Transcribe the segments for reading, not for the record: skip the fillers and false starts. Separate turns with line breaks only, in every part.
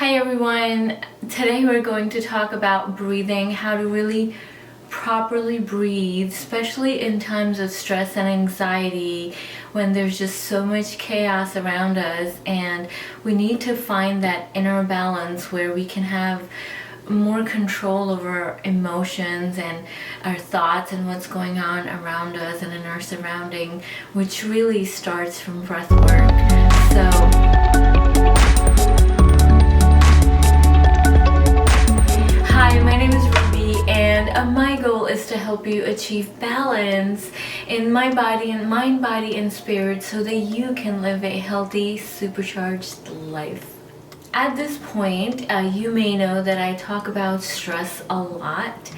Hi everyone, today we're going to talk about breathing, how to really properly breathe, especially in times of stress and anxiety when there's just so much chaos around us, and we need to find that inner balance where we can have more control over our emotions and our thoughts and what's going on around us and in our surrounding, which really starts from breath work. Hi, my name is Ruby, and my goal is to help you achieve balance in mind, body, and spirit so that you can live a healthy, supercharged life. At this point, you may know that I talk about stress a lot,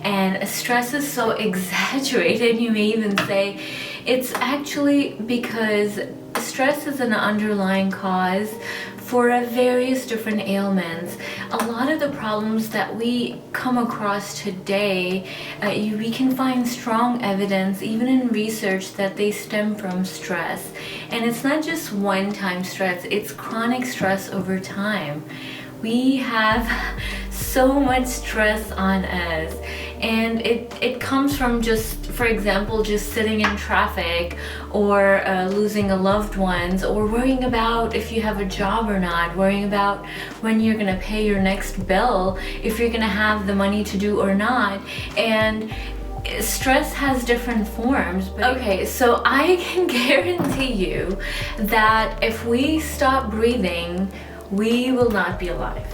and stress is so exaggerated, you may even say it's actually because stress is an underlying cause for various different ailments. A lot of the problems that we come across today, we can find strong evidence, even in research, that they stem from stress. And it's not just one-time stress, it's chronic stress over time. We have so much stress on us, and it comes from just, for example, just sitting in traffic, or losing a loved ones, or worrying about if you have a job or not, worrying about when you're gonna pay your next bill, if you're gonna have the money to do or not. And stress has different forms. Okay, so I can guarantee you that if we stop breathing, we will not be alive.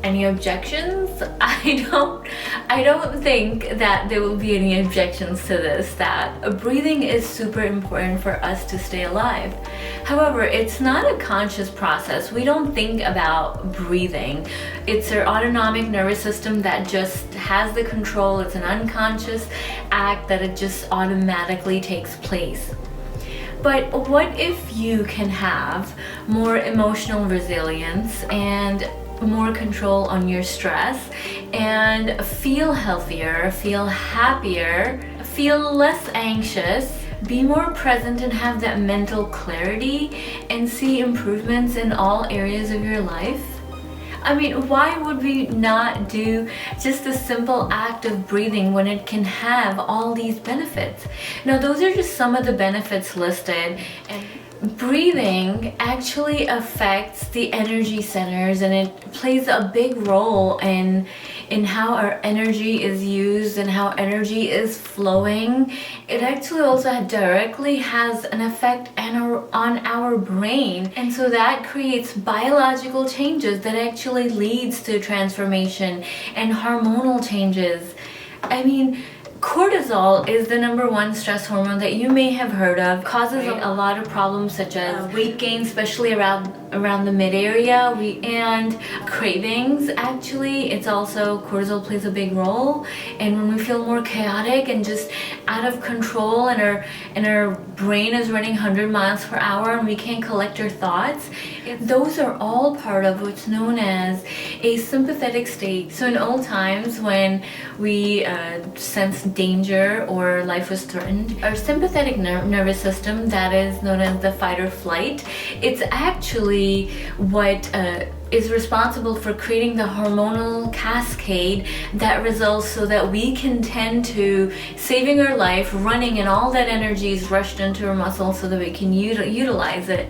Any objections? I don't think that there will be any objections to this, that breathing is super important for us to stay alive. However, it's not a conscious process. We don't think about breathing. It's our autonomic nervous system that just has the control. It's an unconscious act that it just automatically takes place. But what if you can have more emotional resilience and more control on your stress and feel healthier, feel happier, feel less anxious, be more present and have that mental clarity and see improvements in all areas of your life? I mean, why would we not do just a simple act of breathing when it can have all these benefits? Now, those are just some of the benefits listed. And breathing actually affects the energy centers, and it plays a big role in how our energy is used and how energy is flowing. It actually also directly has an effect on our brain, and so that creates biological changes that actually leads to transformation and hormonal changes. I mean, cortisol is the #1 stress hormone that you may have heard of. Causes a lot of problems such as weight gain, especially around the mid area, and cravings. Actually, it's also, cortisol plays a big role. And when we feel more chaotic and just out of control, and our brain is running 100 miles per hour and we can't collect our thoughts, those are all part of what's known as a sympathetic state. So in old times, when we sensed danger or life was threatened, our sympathetic nervous system, that is known as the fight or flight, it's actually what is responsible for creating the hormonal cascade that results so that we can tend to saving our life, running, and all that energy is rushed into our muscles so that we can utilize it.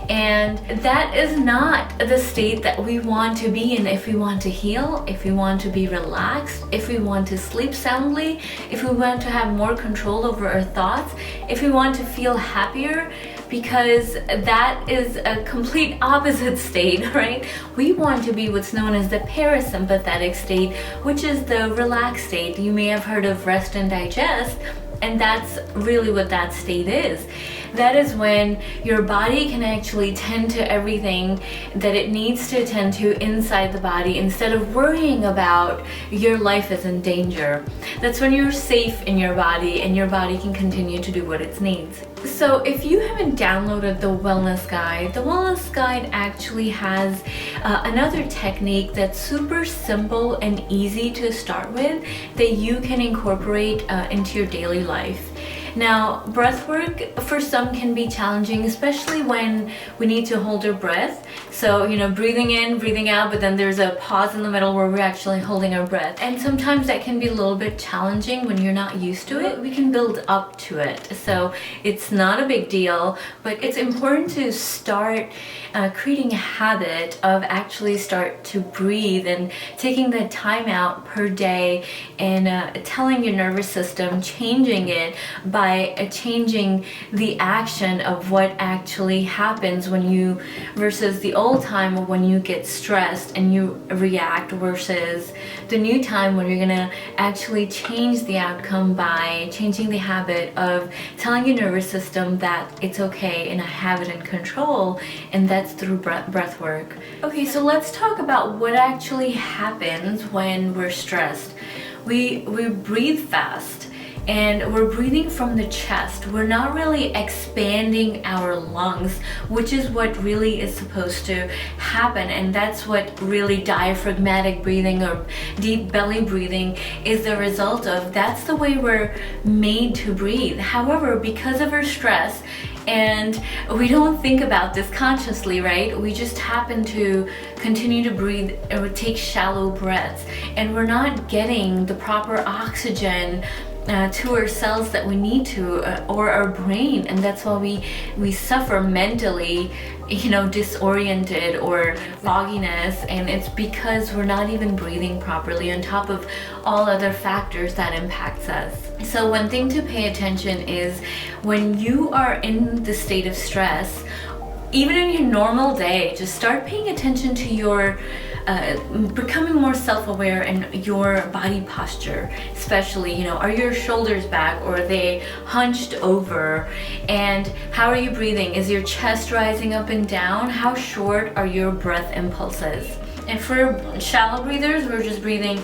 And that is not the state that we want to be in if we want to heal, if we want to be relaxed, if we want to sleep soundly, if we want to have more control over our thoughts, if we want to feel happier, because that is a complete opposite state, right? We want to be what's known as the parasympathetic state, which is the relaxed state. You may have heard of rest and digest, and that's really what that state is. That is when your body can actually tend to everything that it needs to tend to inside the body instead of worrying about your life is in danger. That's when you're safe in your body and your body can continue to do what it needs. So if you haven't downloaded the Wellness Guide actually has another technique that's super simple and easy to start with that you can incorporate into your daily life. Now, breath work for some can be challenging, especially when we need to hold our breath. So, you know, breathing in, breathing out, but then there's a pause in the middle where we're actually holding our breath. And sometimes that can be a little bit challenging when you're not used to it. We can build up to it. So it's not a big deal, but it's important to start creating a habit of actually start to breathe and taking the time out per day and telling your nervous system, changing it by changing the action of what actually happens when you, versus the old time of when you get stressed and you react, versus the new time when you're gonna actually change the outcome by changing the habit of telling your nervous system that it's okay and I have it in control, and that's through breath work. Okay, so let's talk about what actually happens when we're stressed. We breathe fast and we're breathing from the chest. We're not really expanding our lungs, which is what really is supposed to happen, and that's what really diaphragmatic breathing or deep belly breathing is the result of. That's the way we're made to breathe. However, because of our stress, and we don't think about this consciously, right? We just happen to continue to breathe or take shallow breaths, and we're not getting the proper oxygen to our cells that we need to, or our brain, and that's why we suffer mentally, you know, disoriented or fogginess, and it's because we're not even breathing properly on top of all other factors that impacts us. So one thing to pay attention is when you are in the state of stress, even in your normal day, just start paying attention to your becoming more self-aware in your body posture, especially, you know, are your shoulders back or are they hunched over, and how are you breathing? Is your chest rising up and down? How short are your breath impulses? And for shallow breathers, we're just breathing.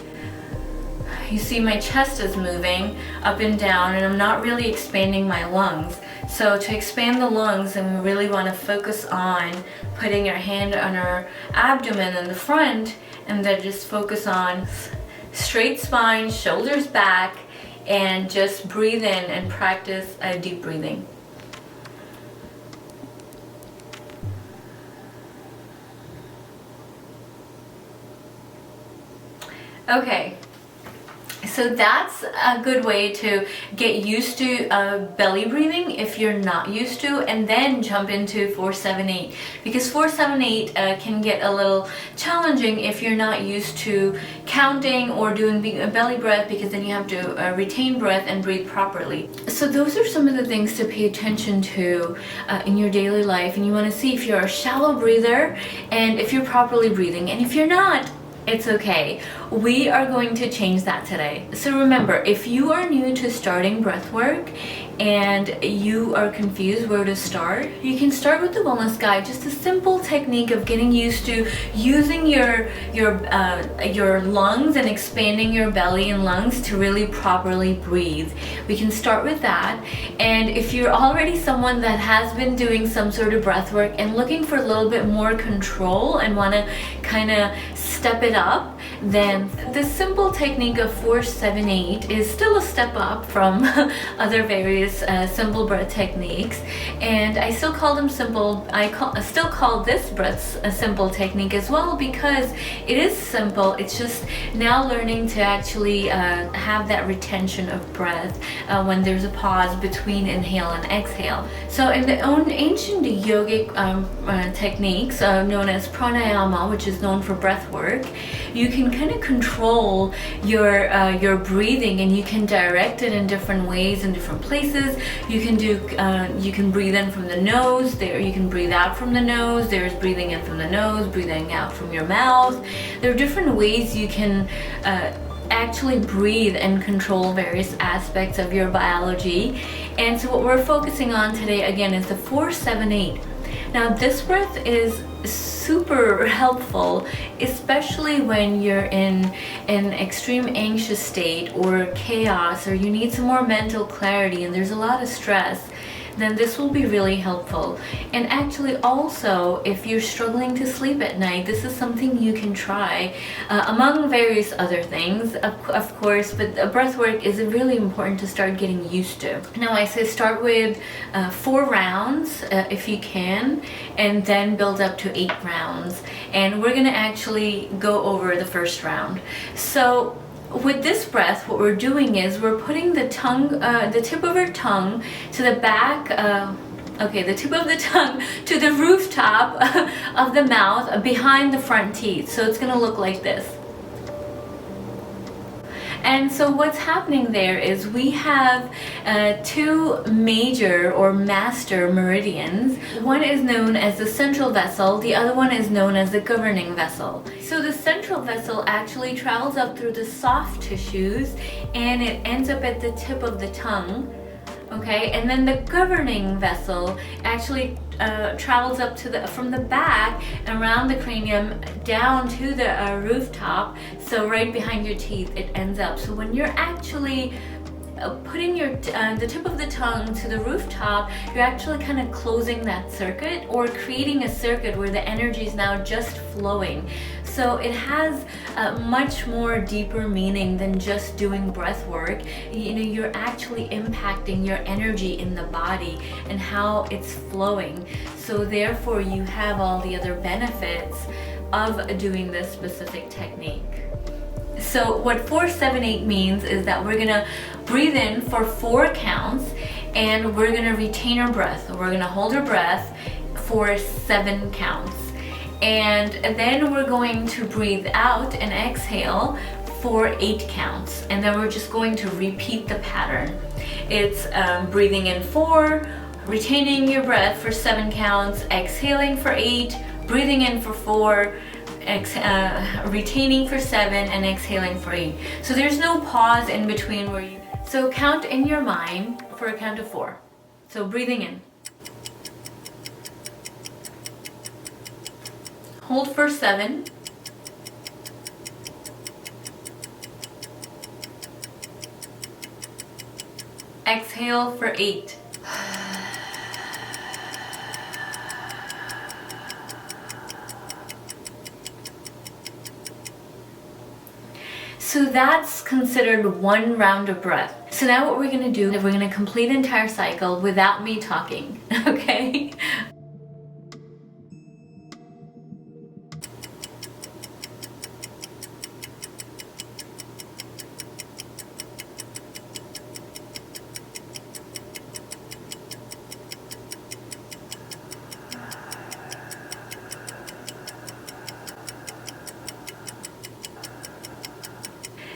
You see my chest is moving up and down and I'm not really expanding my lungs. So to expand the lungs, and we really want to focus on putting our hand on our abdomen in the front, and then just focus on straight spine, shoulders back, and just breathe in and practice deep breathing. Okay. So that's a good way to get used to belly breathing if you're not used to, and then jump into 4-7-8, because 4-7-8 can get a little challenging if you're not used to counting or doing a belly breath, because then you have to retain breath and breathe properly. So those are some of the things to pay attention to in your daily life, and you want to see if you're a shallow breather and if you're properly breathing, and if you're not, it's okay. We are going to change that today. So remember, if you are new to starting breath work and you are confused where to start, you can start with the wellness guide, just a simple technique of getting used to using your lungs and expanding your belly and lungs to really properly breathe. We can start with that. And if you're already someone that has been doing some sort of breath work and looking for a little bit more control and want to kind of step it up, then the simple technique of 4-7-8 is still a step up from other various simple breath techniques, and I still call them simple. I still call this breath a simple technique as well, because it is simple. It's just now learning to actually have that retention of breath when there's a pause between inhale and exhale. So in the ancient yogic techniques known as pranayama, which is known for breath work, you can kind of control your breathing, and you can direct it in different ways in different places. You can breathe in from the nose, there you can breathe out from the nose, there's breathing in from the nose, breathing out from your mouth. There are different ways you can actually breathe and control various aspects of your biology. And so what we're focusing on today again is the 4-7-8. Now this breath is super helpful, especially when you're in an extreme anxious state or chaos, or you need some more mental clarity and there's a lot of stress. then this will be really helpful. And actually also, if you're struggling to sleep at night, this is something you can try, among various other things, of course, but breath work is really important to start getting used to. Now I say start with 4 rounds if you can, and then build up to 8 rounds. And we're gonna actually go over the first round. So with this breath, what we're doing is we're putting the tongue, the tip of our tongue to the back, the tip of the tongue to the rooftop of the mouth behind the front teeth. So it's gonna look like this. And so what's happening there is we have 2 major or master meridians. One is known as the central vessel, the other one is known as the governing vessel. So the central vessel actually travels up through the soft tissues and it ends up at the tip of the tongue. Okay, and then the governing vessel actually travels up to from the back around the cranium down to the rooftop. So right behind your teeth it ends up. So when you're actually putting your the tip of the tongue to the rooftop, you're actually kind of closing that circuit or creating a circuit where the energy is now just flowing. So it has a much more deeper meaning than just doing breath work. You know, you're actually impacting your energy in the body and how it's flowing. So therefore you have all the other benefits of doing this specific technique. So what 4-7-8 means is that we're gonna breathe in for 4 counts and we're gonna retain our breath. We're gonna hold our breath for 7 counts. And then we're going to breathe out and exhale for 8 counts. And then we're just going to repeat the pattern. It's breathing in 4, retaining your breath for 7 counts, exhaling for 8, breathing in for 4, retaining for 7, and exhaling for 8. So there's no pause in between where you... So count in your mind for a count of 4. So breathing in. Hold for 7. Exhale for 8. So that's considered 1 round of breath. So now what we're gonna do is we're gonna complete the entire cycle without me talking, okay?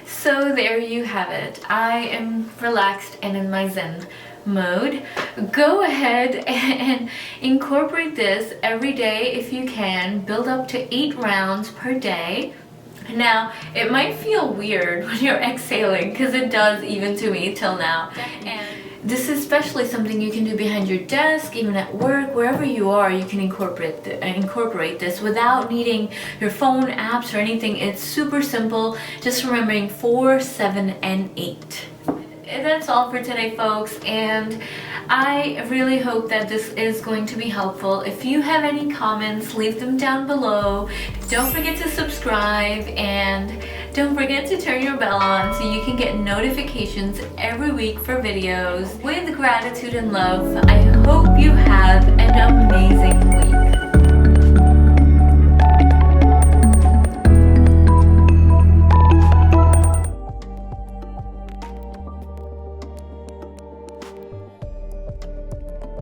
So there you have it. I am relaxed and in my Zen mode. Go ahead and incorporate this every day if you can. Build up to 8 rounds per day. Now, it might feel weird when you're exhaling, because it does even to me till now. And this is especially something you can do behind your desk, even at work, wherever you are, you can incorporate this without needing your phone, apps, or anything. It's super simple, just remembering 4, 7, and 8. And that's all for today, folks, and I really hope that this is going to be helpful. If you have any comments, leave them down below. Don't forget to subscribe and don't forget to turn your bell on so you can get notifications every week for videos. With gratitude and love, I hope you have